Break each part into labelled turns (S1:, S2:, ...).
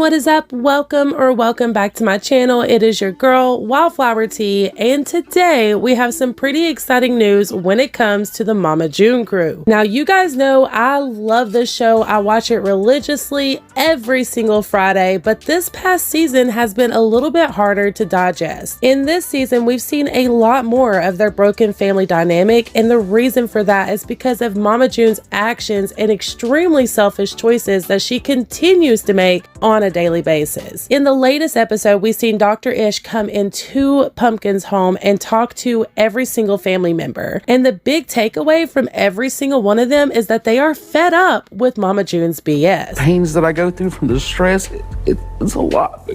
S1: What is up? Welcome back to my channel. It is your girl Wildflower Tea, and today we have some pretty exciting news when it comes to the Mama June crew. Now, you guys know I love this show. I watch it religiously every single Friday, but this past season has been a little bit harder to digest. In this season, we've seen a lot more of their broken family dynamic, and the reason for that is because of Mama June's actions and extremely selfish choices that she continues to make on a daily basis. In the latest episode, we've seen Dr. Ish come into Pumpkin's home and talk to every single family member. And the big takeaway from every single one of them is that they are fed up with Mama June's BS.
S2: Pains that I go through from the stress, it's a lot.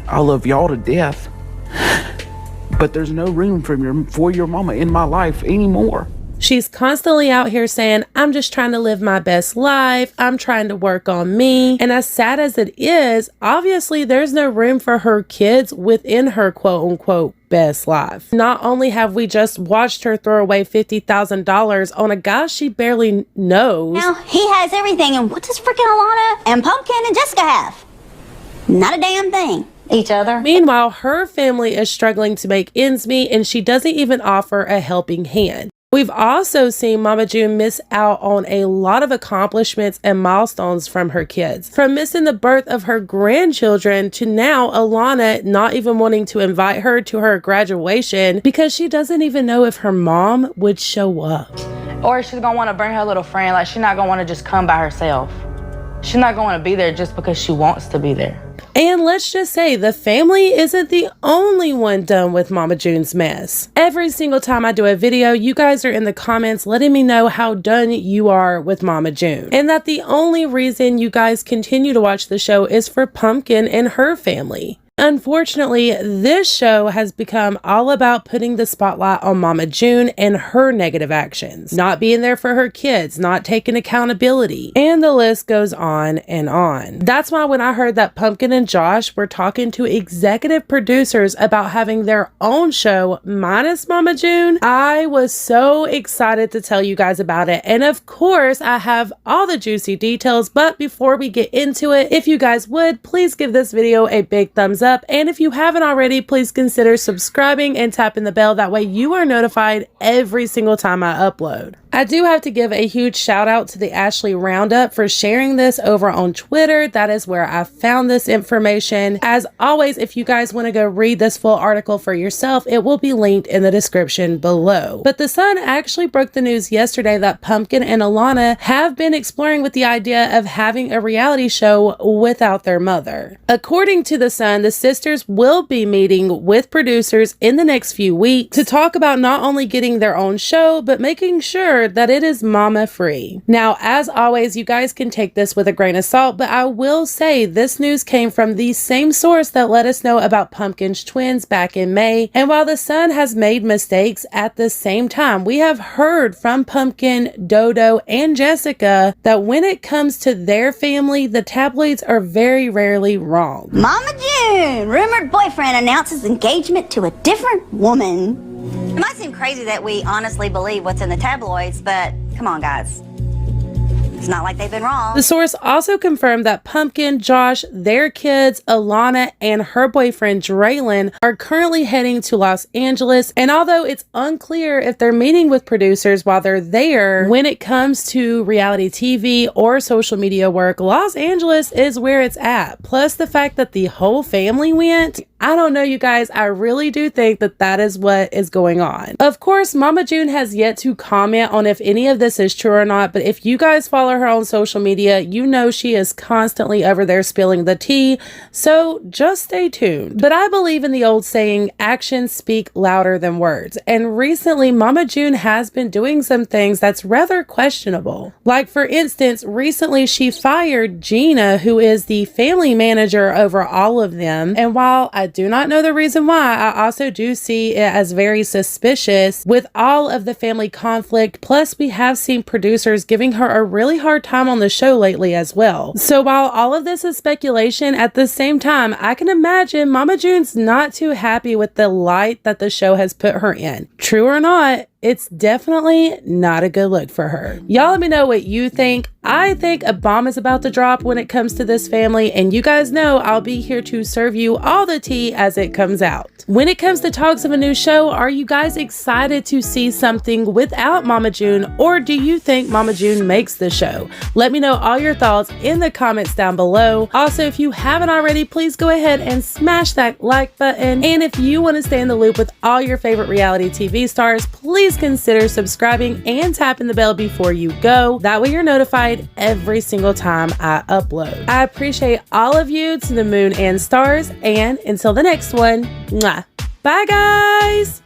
S2: I love y'all to death, but there's no room for your mama in my life anymore.
S1: She's constantly out here saying, I'm just trying to live my best life. I'm trying to work on me. And as sad as it is, obviously there's no room for her kids within her quote unquote best life. Not only have we just watched her throw away $50,000 on a guy she barely knows.
S3: Now he has everything, and what does freaking Alana and Pumpkin and Jessica have? Not a damn thing. Each other.
S1: Meanwhile, her family is struggling to make ends meet, and she doesn't even offer a helping hand. We've also seen Mama June miss out on a lot of accomplishments and milestones from her kids. From missing the birth of her grandchildren to now Alana not even wanting to invite her to her graduation because she doesn't even know if her mom would show up.
S4: Or she's gonna want to bring her little friend. Like, she's not gonna want to just come by herself. She's not going to be there just because she wants to be there.
S1: And let's just say the family isn't the only one done with Mama June's mess. Every single time I do a video, you guys are in the comments letting me know how done you are with Mama June. And that the only reason you guys continue to watch the show is for Pumpkin and her family. Unfortunately, this show has become all about putting the spotlight on Mama June and her negative actions. Not being there for her kids, not taking accountability, and the list goes on and on. That's why when I heard that Pumpkin and Josh were talking to executive producers about having their own show minus Mama June, I was so excited to tell you guys about it. And of course, I have all the juicy details, but before we get into it, if you guys would, please give this video a big thumbs up. And if you haven't already, please consider subscribing and tapping the bell. That way you are notified every single time I upload. I do have to give a huge shout out to the Ashley Roundup for sharing this over on Twitter. That is where I found this information. As always, if you guys want to go read this full article for yourself, it will be linked in the description below. But The Sun actually broke the news yesterday that Pumpkin and Alana have been exploring with the idea of having a reality show without their mother. According to The Sun, the sisters will be meeting with producers in the next few weeks to talk about not only getting their own show, but making sure that it is mama free. Now, as always, you guys can take this with a grain of salt, but I will say this news came from the same source that let us know about Pumpkin's twins back in May. And while The Sun has made mistakes, at the same time, we have heard from Pumpkin, Dodo, and Jessica that when it comes to their family, the tabloids are very rarely wrong.
S3: Mama June, rumored boyfriend announces engagement to a different woman. It might seem crazy that we honestly believe what's in the tabloids, but come on, guys. It's not like they've been wrong.
S1: The source also confirmed that Pumpkin, Josh, their kids, Alana, and her boyfriend, Draylon, are currently heading to Los Angeles. And although it's unclear if they're meeting with producers while they're there, when it comes to reality TV or social media work, Los Angeles is where it's at. Plus the fact that the whole family went, I don't know, you guys, I really do think that that is what is going on. Of course, Mama June has yet to comment on if any of this is true or not, but if you guys follow her on social media, you know she is constantly over there spilling the tea, so just stay tuned. But I believe in the old saying, actions speak louder than words, and recently Mama June has been doing some things that's rather questionable. Like, for instance, recently she fired Gina, who is the family manager over all of them, and while I do not know the reason why. I also do see it as very suspicious with all of the family conflict. Plus, we have seen producers giving her a really hard time on the show lately as well. So while all of this is speculation, at the same time, I can imagine Mama June's not too happy with the light that the show has put her in. True or not, it's definitely not a good look for her. Y'all let me know what you think. I think a bomb is about to drop when it comes to this family, and you guys know I'll be here to serve you all the tea as it comes out. When it comes to talks of a new show, are you guys excited to see something without Mama June, or do you think Mama June makes the show? Let me know all your thoughts in the comments down below. Also, if you haven't already, please go ahead and smash that like button. And if you want to stay in the loop with all your favorite reality TV stars, please consider subscribing and tapping the bell before you go. That way you're notified every single time I upload. I appreciate all of you to the moon and stars, and until the next one, mwah. Bye guys!